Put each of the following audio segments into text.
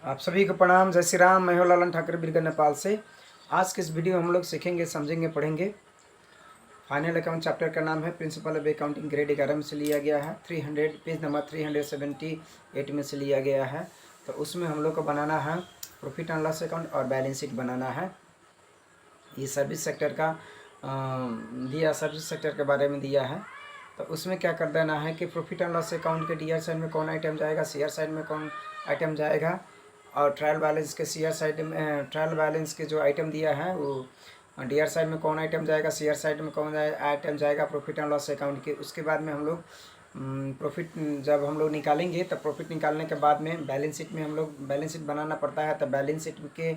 आप सभी को प्रणाम। जय श्री राम। मैं हूं लालन ठाकुर बिरगढ़ नेपाल से। आज के इस वीडियो में हम लोग सीखेंगे, समझेंगे, पढ़ेंगे। फाइनल अकाउंट चैप्टर का नाम है प्रिंसिपल ऑफ अकाउंटिंग, ग्रेड 11 में से लिया गया है। 300 पेज नंबर 378 में से लिया गया है। तो उसमें हम लोग को बनाना है प्रॉफिट एंड लॉस अकाउंट और बैलेंस शीट बनाना है। ये सर्विस सेक्टर का सर्विस सेक्टर के बारे में दिया है। तो उसमें क्या कर देना है कि प्रॉफिट एंड लॉस अकाउंट के डीआर साइड में कौन आइटम जाएगा, सीआर साइड में कौन आइटम जाएगा, और ट्रायल बैलेंस के सीआर साइड में ट्रायल बैलेंस के जो आइटम दिया है वो डीआर साइड में कौन आइटम जाएगा, सीआर साइड में कौन आइटम जाएगा प्रॉफिट एंड लॉस अकाउंट के। उसके बाद में हम लोग प्रॉफिट जब हम लोग निकालेंगे तब प्रॉफिट निकालने के बाद में बैलेंस शीट में हम लोग बैलेंस शीट बनाना पड़ता है। तो बैलेंस शीट के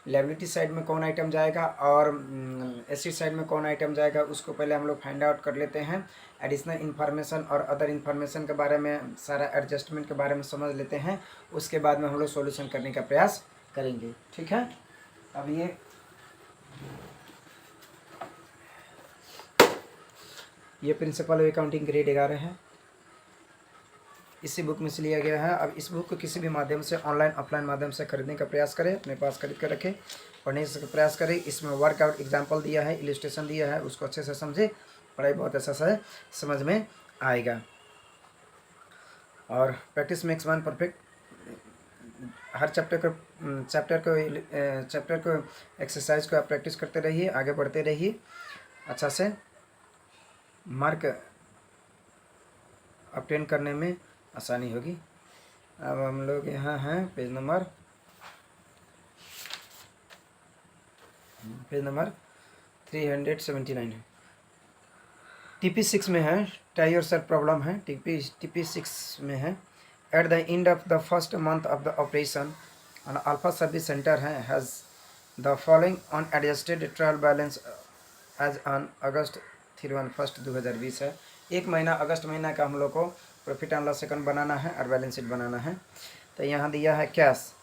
लायबिलिटी साइड में कौन आइटम जाएगा और एसेट साइड में कौन आइटम जाएगा, उसको पहले हम लोग फाइंड आउट कर लेते हैं। एडिशनल इन्फॉर्मेशन और अदर इन्फॉर्मेशन के बारे में, सारा एडजस्टमेंट के बारे में समझ लेते हैं। उसके बाद में हम लोग सॉल्यूशन करने का प्रयास करेंगे। ठीक है। अब ये प्रिंसिपल ऑफ अकाउंटिंग ग्रेड 11 है। इसी बुक में से लिया गया है। अब इस बुक को किसी भी माध्यम से, ऑनलाइन ऑफलाइन माध्यम से खरीदने का प्रयास करें, अपने पास खरीद कर रखें, पढ़ने का प्रयास करें। इसमें वर्कआउट एग्जाम्पल दिया है, इलिस्ट्रेशन दिया है, उसको अच्छे से समझे, पढ़ाई बहुत अच्छा से समझ में आएगा। और प्रैक्टिस मेक्स मैन परफेक्ट। हर चैप्टर को एक्सरसाइज को आप प्रैक्टिस करते रहिए, आगे बढ़ते रहिए, अच्छा से मार्क ऑब्टेन करने में आसानी होगी। अब हम लोग यहाँ हैं पेज नंबर 379 है। TP6 में है, ट्राई योरसेल्फ प्रॉब्लम है। TP6 में है। At the end of the first month of the operation on Alpha service centre है has the following unadjusted trial balance as on August 31 2020 है। एक महीना अगस्त महीना का हम लोग को प्रॉफिट एंड लॉस अकाउंट बनाना है और बैलेंस शीट बनाना है। तो यहाँ दिया है कैश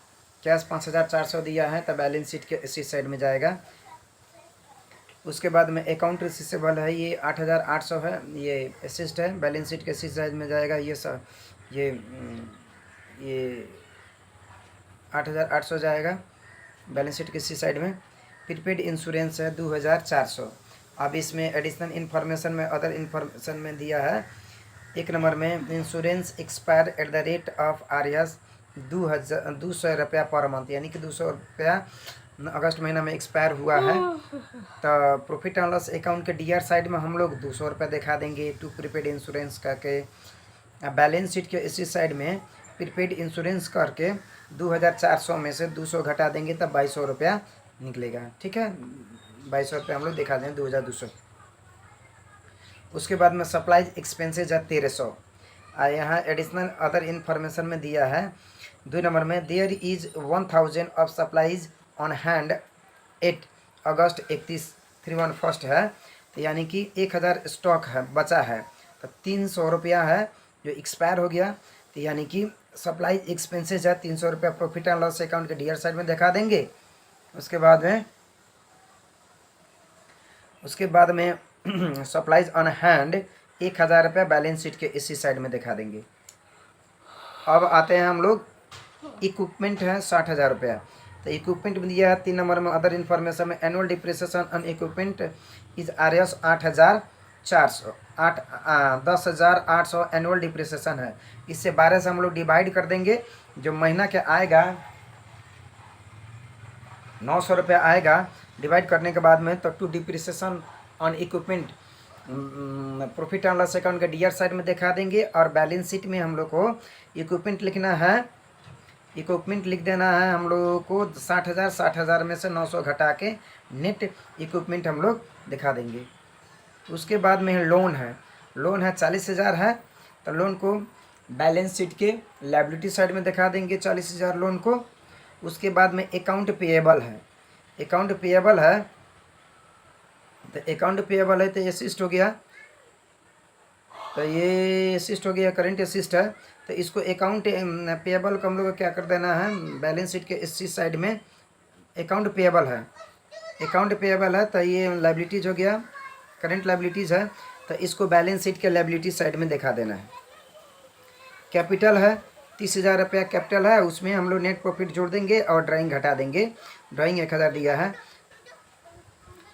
5400 दिया है, तो बैलेंस शीट के इसी साइड में जाएगा। उसके बाद में अकाउंट रिसीवेबल है, ये 8800 है, ये असिस्ट है, बैलेंस शीट के इसी साइड में जाएगा। ये 8800 जाएगा बैलेंस शीट के इसी साइड में। प्रीपेड इंश्योरेंस है 2400। अब इसमें एडिशनल इन्फॉर्मेशन में, अदर इन्फॉर्मेशन में दिया है, एक नंबर में insurance expire at the rate of आरियस 200 रुपया पर मंथ, यानी कि 200 रुपया अगस्त महीना में एक्सपायर हुआ है। तो प्रॉफिट एंड लॉस अकाउंट के डीआर साइड में हम लोग 200 रुपया दिखा देंगे टू प्रीपेड इंश्योरेंस करके। बैलेंस शीट के इसी साइड में प्रीपेड इंश्योरेंस करके 2400 में से 200 घटा देंगे, तब 2200 रुपया निकलेगा। ठीक है, 2200 रुपया हम लोग दिखा देंगे, 2200। उसके बाद में सप्लाईज एक्सपेंसेज है 1300। यहाँ एडिशनल अदर इन्फॉर्मेशन में दिया है 2 नंबर में, there is 1000 of supplies on hand 8 August 31 है। तो यानी कि 1000 स्टॉक है, बचा है। तो 300 रुपया है जो एक्सपायर हो गया। तो यानी कि सप्लाई एक्सपेंसेज है 300 रुपया, प्रॉफिट एंड लॉस अकाउंट के डीआर साइड में दिखा देंगे। उसके बाद में सप्लाईज ऑन हैंड 1000 रुपया बैलेंस शीट के इसी साइड में दिखा देंगे। अब आते हैं हम लोग, इक्विपमेंट है 60,000 रुपया। तो इक्विपमेंट में दिया है 3 नंबर में अदर इन्फॉर्मेशन में, annual depreciation on equipment is RS 10,800 annual depreciation है। इससे 12 से हम लोग डिवाइड कर देंगे। जो महीना के आएगा 900 रुपया आएगा, डिवाइड करने के बाद में तो to depreciation on equipment profit and loss account के डीआर साइड में दिखा देंगे। और बैलेंस शीट में हम लोग को इक्विपमेंट लिखना है, इक्विपमेंट लिख देना है हम लोगों को 60,000 में से 900 घटा के नेट इक्विपमेंट हम लोग दिखा देंगे। उसके बाद में लोन है 40,000 है। तो लोन को बैलेंस शीट के लायबिलिटी साइड में दिखा देंगे 40,000 लोन को। उसके बाद में अकाउंट पेएबल है, तो अकाउंट पेएबल है तो असिस्ट हो गया। तो ये असिस्ट हो गया, करंट असिस्ट है। तो इसको अकाउंट पेएबल को हम लोग को क्या कर देना है, बैलेंस शीट के इसी साइड में अकाउंट पेएबल है, तो ये लायबिलिटीज हो गया, करंट लायबिलिटीज है। तो इसको बैलेंस शीट के लायबिलिटी साइड में दिखा देना है। कैपिटल है 30,000 रुपया कैपिटल है, उसमें हम लोग नेट प्रॉफिट जोड़ देंगे और ड्राइंग घटा देंगे। ड्राइंग 1000 दिया है।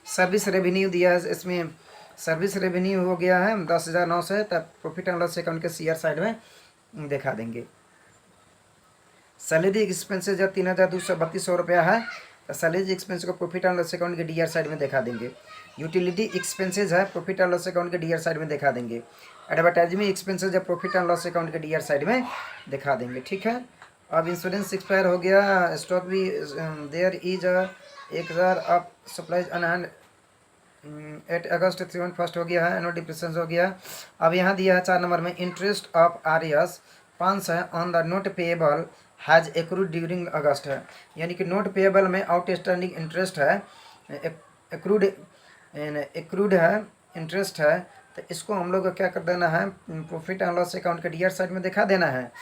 सर्विस रेवेन्यू दिया है, इसमें सर्विस रेवेन्यू हो गया है 10,900, तब प्रॉफिट एंड लॉस अकाउंट के सीआर साइड में दिखा देंगे। सैलरी एक्सपेंसेज जब 3,232 रुपया है, तो सैलरी एक्सपेंस को प्रॉफिट एंड लॉस अकाउंट के डीआर साइड में दिखा देंगे। यूटिलिटी एक्सपेंसेज है, प्रॉफिट एंड लॉस अकाउंट के डीआर साइड में दिखा देंगे। एडवर्टाइजमेंट एक्सपेंसेज है, प्रॉफिट एंड लॉस अकाउंट के डीआर साइड में दिखा देंगे। ठीक है। अब इंश्योरेंस एक्सपायर हो गया, स्टॉक भी there is 1,000 of supplies on hand 8 August 31 हो गया है। एनुअल डिप्रेशन हो गया। अब यहाँ दिया है 4 नंबर में इंटरेस्ट ऑफ आरएस 5 है on the note payable has accrued during August है, यानी कि नोट पेएबल में आउटस्टैंडिंग इंटरेस्ट है, एक्रूड है, इंटरेस्ट है। तो इसको हम लोग को क्या कर देना है, प्रॉफिट एंड लॉस अकाउंट के डीआर साइड में दिखा देना है।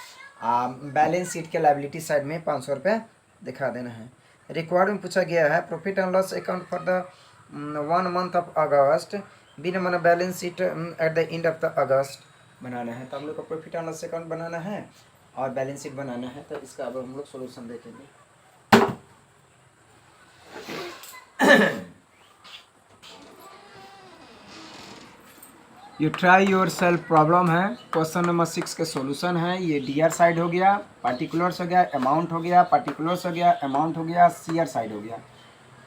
बैलेंस शीट के लाइबिलिटी साइड में 500 रुपये दिखा देना है। रिक्वायर्ड में पूछा गया है profit and loss account for the 1 month of August बिन मन balance sheet at the end of the August बनाना है। तो हम लोग को प्रॉफिट एंड लॉस अकाउंट बनाना है और बैलेंस शीट बनाना है। तो इसका अब हम लोग सोल्यूशन देखेंगे। You try your self problem है, क्वेश्चन नंबर 6 के सॉल्यूशन है। ये डीआर साइड हो गया, पार्टिकुलर्स हो गया, अमाउंट हो गया, पार्टिकुलर्स हो गया, अमाउंट हो गया, सीआर साइड हो गया।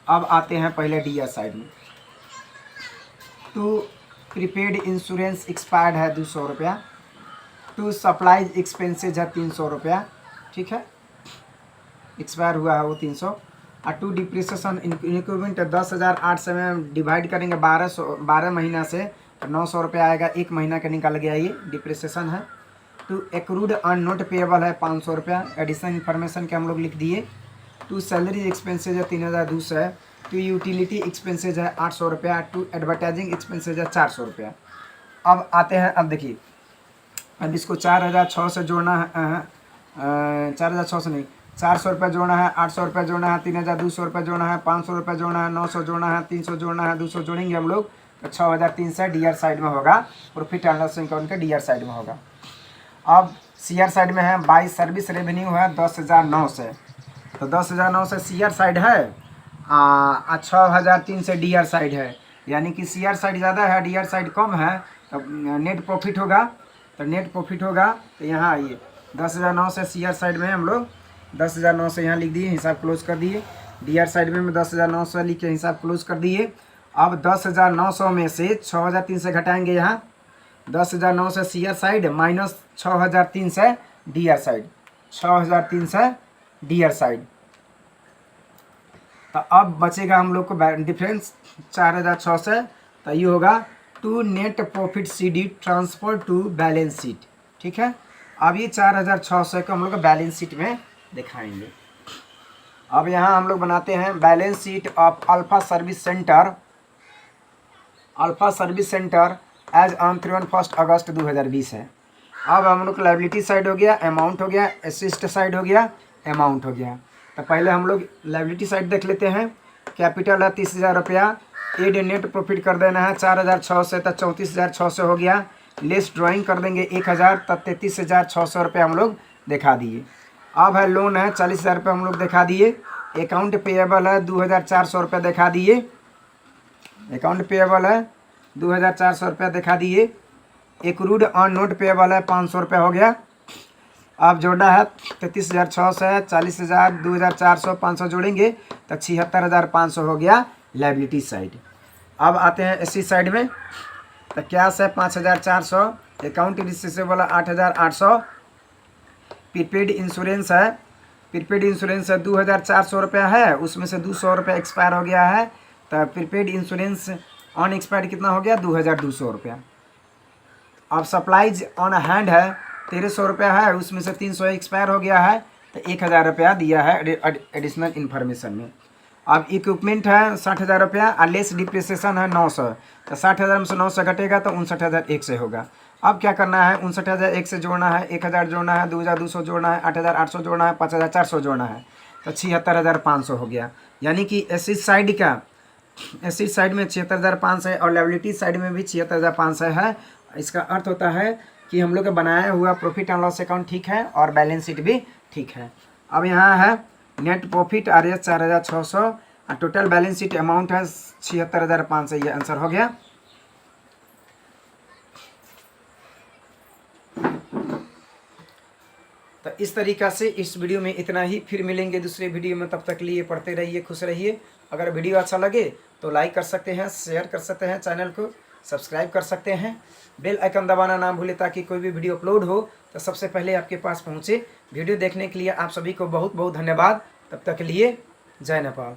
अब आते हैं पहले डीआर साइड में। टू प्रीपेड इंश्योरेंस एक्सपायर्ड है 200 रुपया। टू सप्लाइज एक्सपेंसेज है 300 रुपया। ठीक है, एक्सपायर हुआ है वो 300। और टू डिप्रिसिएशन इंक्रीमेंट 10,800 में डिवाइड करेंगे 12 महीना से, तो 900 रुपया आएगा। 1 महीना का निकल गया, ये डिप्रिसिएशन है। To accrued on note payable है 500 रुपया, एडिशनल इन्फॉर्मेशन के हम लोग लिख दिए। टू सैलरी एक्सपेंसेज है 3,200 है। टू यूटिलिटी एक्सपेंसेज है 800 रुपया। टू एडवर्टाइजिंग एक्सपेंसेज है 400 रुपया। अब आते हैं, अब देखिए, अब इसको 4,600 से जोड़ना है, 4,600 से नहीं, 400 रुपये जोड़ना है, 800 रुपये जोड़ना है, 3,200 रुपये जोड़ना है, 500 रुपये जोड़ना है, 900 जोड़ना है, 300 जोड़ना है, 200 जोड़ेंगे हम लोग, तो 6,300 डीआर साइड में होगा। प्रॉफिट एंड लॉस अकाउंट के डीआर साइड में होगा। अब सीआर साइड में है, बाई सर्विस रेवेन्यू है 10,900, तो 10,900 सीआर साइड है, 6,300 डीआर साइड है, यानी कि सीआर साइड ज़्यादा है, डीआर साइड कम है। तो नेट प्रॉफिट होगा, तो नेट प्रॉफिट होगा, तो यहाँ आइए 10,900 सीआर साइड में हम लोग 10,900 यहाँ लिख दिए, हिसाब क्लोज कर दिए। डीआर साइड में 10,900 लिख के हिसाब क्लोज कर दिए। अब 10,900 में से 6,300 घटाएंगे, यहाँ 10,900 CR side minus 6,300 DR side, 6,300 DR side. तो अब बचेगा हम लोग को डिफरेंस 4,600, तो ये होगा to net profit CD transfer to balance sheet. ठीक है, अब ये 4,600 को हम लोग बैलेंस शीट में दिखाएंगे। अब यहाँ हम लोग बनाते हैं balance sheet of Alpha service centre, Alpha service centre as on 31 August 2020 है। अब हम लोग लायबिलिटी साइड हो गया, अमाउंट हो गया, असिस्ट साइड हो गया, अमाउंट हो गया। तो पहले हम लोग लायबिलिटी साइड देख लेते हैं। कैपिटल है 30,000 रुपया, एड नेट प्रॉफिट कर देना है 4,600 से, तो 34,600 हो गया। लेस ड्राइंग कर देंगे 1,000, तब 33,600 रुपये हम लोग दिखा दिए। अब है लोन है 40,000 रुपये हम लोग दिखा दिए। अकाउंट पेएबल है 2,400 रुपये दिखा दिए। अकाउंट पेएबल है 2,400 रुपये दिखा दिए। एक्रूड ऑन नोट पेएबल है 500 रुपये हो गया। अब जोड़ा है 33,600 है, 40,000, 2,400, 500 जोड़ेंगे तो 76,500 हो गया लायबिलिटी साइड। अब आते हैं इसी साइड में, तो कैश है 5,400, अकाउंट रिसीवेबल 8,800, प्रीपेड इंश्योरेंस है, प्रीपेड इंश्योरेंस है 2,400 रुपया है, उसमें से 200 रुपया एक्सपायर हो गया है, तो प्रीपेड इंश्योरेंस ऑन एक्सपायर्ड कितना हो गया 2,200 रुपया। अब सप्लाइज ऑन हैंड है 1,300 रुपया है, उसमें से 300 एक्सपायर हो गया है, तो 1,000 रुपया दिया है एडिशनल इन्फॉर्मेशन में। अब इक्विपमेंट है 60,000 रुपया और लेस डिप्रिसिएशन है 900, तो 60,000 में से 900 घटेगा तो 59,001 से होगा। अब क्या करना है, 59,001 से जोड़ना है, 1,000 जोड़ना है, 2,200 जोड़ना है, 8,800 जोड़ना है, 5,400 जोड़ना है, तो 76,500 हो गया। यानी कि एसिड साइड का, एसिड साइड में 76,500 है और लायबिलिटी साइड में भी 76,500 है। इसका अर्थ होता है कि हम लोग का बनाया हुआ प्रॉफिट एंड लॉस अकाउंट ठीक है और बैलेंस शीट भी ठीक है। अब यहाँ है नेट प्रॉफिट RS 4600 और टोटल बैलेंस शीट अमाउंट है 76,500। ये आंसर हो गया। तो इस तरीक़ा से इस वीडियो में इतना ही, फिर मिलेंगे दूसरे वीडियो में। तब तक लिए पढ़ते रहिए, खुश रहिए। अगर वीडियो अच्छा लगे तो लाइक कर सकते हैं, शेयर कर सकते हैं, चैनल को सब्सक्राइब कर सकते हैं, बेल आइकन दबाना ना भूलें ताकि कोई भी वीडियो अपलोड हो तो सबसे पहले आपके पास पहुँचे। वीडियो देखने के लिए आप सभी को बहुत बहुत धन्यवाद। तब तक के लिए जय नेपाल।